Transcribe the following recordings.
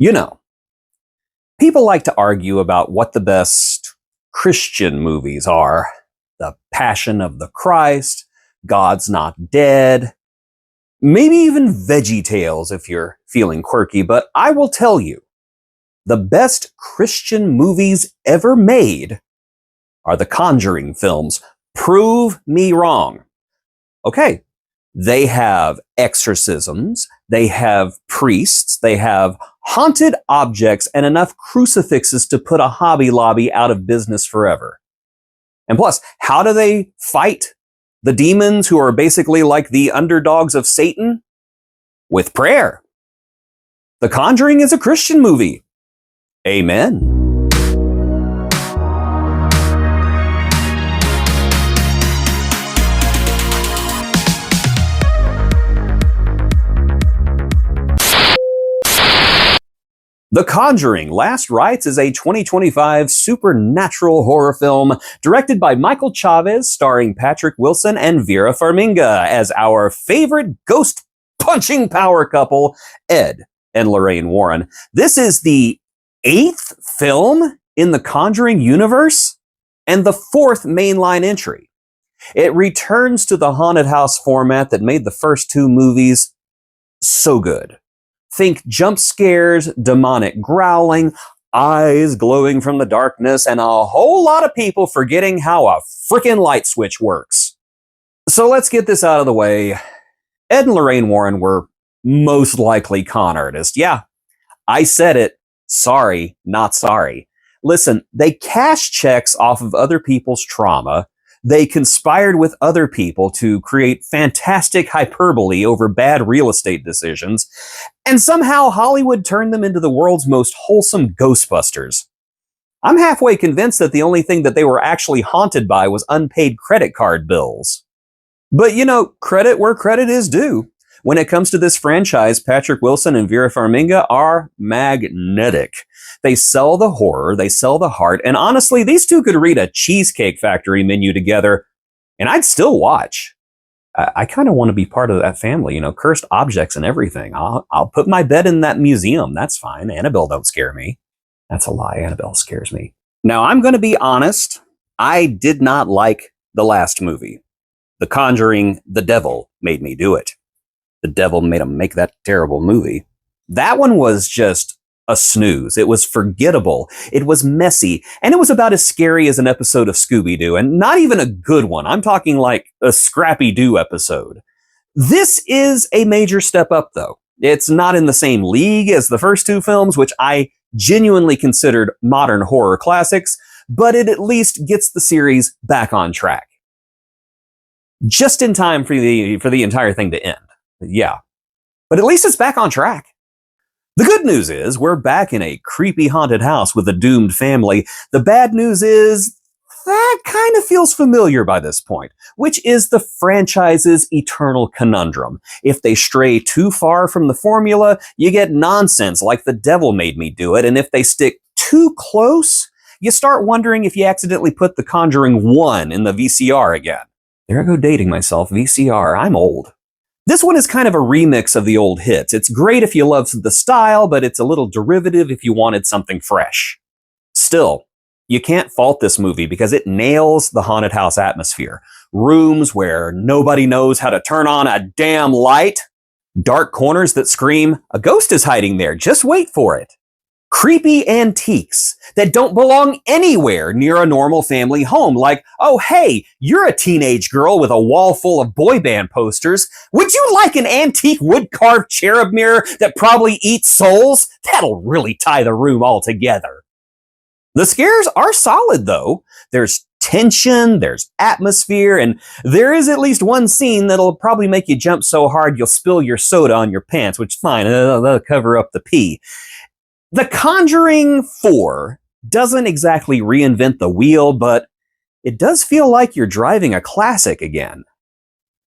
You know, people like to argue about what the best Christian movies are. The Passion of the Christ, God's Not Dead, maybe even Veggie Tales if you're feeling quirky, but I will tell you, the best Christian movies ever made are the Conjuring films. Prove me wrong. Okay, they have exorcisms, they have priests, they have haunted objects, and enough crucifixes to put a Hobby Lobby out of business forever. And plus, how do they fight the demons who are basically like the underdogs of Satan? With prayer. The Conjuring is a Christian movie. Amen. The Conjuring: Last Rites is a 2025 supernatural horror film directed by Michael Chavez, starring Patrick Wilson and Vera Farmiga as our favorite ghost-punching power couple, Ed and Lorraine Warren. This is the 8th film in the Conjuring universe and the 4th mainline entry. It returns to the haunted house format that made the first 2 movies so good. Think jump scares, demonic growling, eyes glowing from the darkness, and a whole lot of people forgetting how a frickin' light switch works. So let's get this out of the way. Ed and Lorraine Warren were most likely con artists. Yeah, I said it. Sorry, not sorry. Listen, they cash checks off of other people's trauma. They conspired with other people to create fantastic hyperbole over bad real estate decisions, and somehow Hollywood turned them into the world's most wholesome Ghostbusters. I'm halfway convinced that the only thing that they were actually haunted by was unpaid credit card bills. But you know, credit where credit is due. When it comes to this franchise, Patrick Wilson and Vera Farmiga are magnetic. They sell the horror, they sell the heart, and honestly, these two could read a Cheesecake Factory menu together, and I'd still watch. I kind of want to be part of that family, you know, cursed objects and everything. I'll put my bed in that museum, that's fine. Annabelle don't scare me. That's a lie, Annabelle scares me. Now, I'm going to be honest, I did not like the last movie. The Conjuring, the devil made me do it. The devil made him make that terrible movie. That one was just a snooze. It was forgettable. It was messy. And it was about as scary as an episode of Scooby-Doo. And not even a good one. I'm talking like a Scrappy-Doo episode. This is a major step up, though. It's not in the same league as the first 2 films, which I genuinely considered modern horror classics, but it at least gets the series back on track. Just in time for the entire thing to end. Yeah. But at least it's back on track. The good news is we're back in a creepy haunted house with a doomed family. The bad news is that kind of feels familiar by this point, which is the franchise's eternal conundrum. If they stray too far from the formula, you get nonsense like the devil made me do it. And if they stick too close, you start wondering if you accidentally put The Conjuring 1 in the VCR again. There I go dating myself, VCR, I'm old. This one is kind of a remix of the old hits. It's great if you love the style, but it's a little derivative if you wanted something fresh. Still, you can't fault this movie because it nails the haunted house atmosphere. Rooms where nobody knows how to turn on a damn light. Dark corners that scream, a ghost is hiding there, just wait for it. Creepy antiques that don't belong anywhere near a normal family home. Like, oh hey, you're a teenage girl with a wall full of boy band posters. Would you like an antique wood-carved cherub mirror that probably eats souls? That'll really tie the room all together. The scares are solid though. There's tension, there's atmosphere, and there is at least one scene that'll probably make you jump so hard you'll spill your soda on your pants, which is fine, that'll cover up the pee. The Conjuring 4 doesn't exactly reinvent the wheel, but it does feel like you're driving a classic again.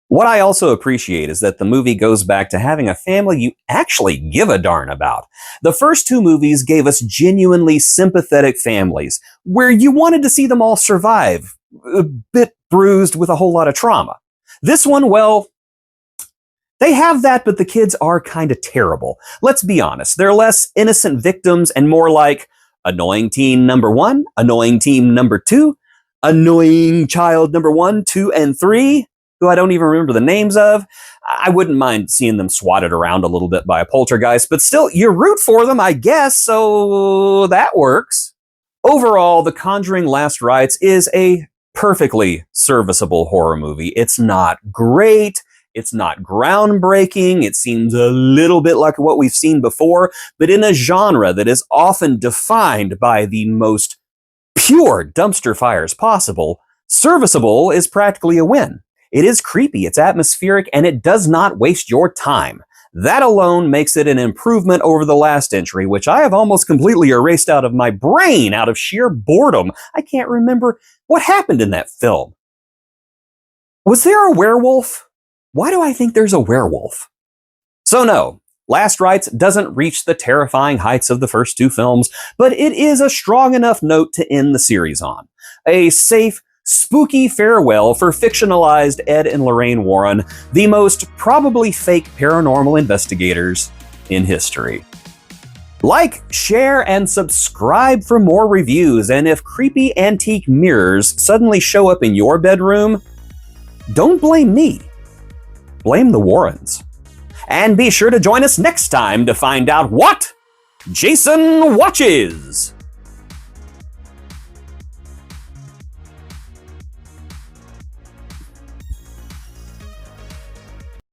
What I also appreciate is that the movie goes back to having a family you actually give a darn about. The first 2 movies gave us genuinely sympathetic families, where you wanted to see them all survive, a bit bruised with a whole lot of trauma. This one, well, They have that, but the kids are kinda terrible. Let's be honest, they're less innocent victims and more like annoying teen number 1, annoying teen number 2, annoying child number 1, 2, and 3, who I don't even remember the names of. I wouldn't mind seeing them swatted around a little bit by a poltergeist, but still, you root for them, I guess, so that works. Overall, The Conjuring Last Rites is a perfectly serviceable horror movie. It's not great. It's not groundbreaking. It seems a little bit like what we've seen before, but in a genre that is often defined by the most pure dumpster fires possible, serviceable is practically a win. It is creepy, it's atmospheric, and it does not waste your time. That alone makes it an improvement over the last entry, which I have almost completely erased out of my brain out of sheer boredom. I can't remember what happened in that film. Was there a werewolf? Why do I think there's a werewolf? So no, Last Rites doesn't reach the terrifying heights of the first 2 films, but it is a strong enough note to end the series on. A safe, spooky farewell for fictionalized Ed and Lorraine Warren, the most probably fake paranormal investigators in history. Like, share, and subscribe for more reviews, and if creepy antique mirrors suddenly show up in your bedroom, don't blame me. Blame the Warrens. And be sure to join us next time to find out what Jason watches!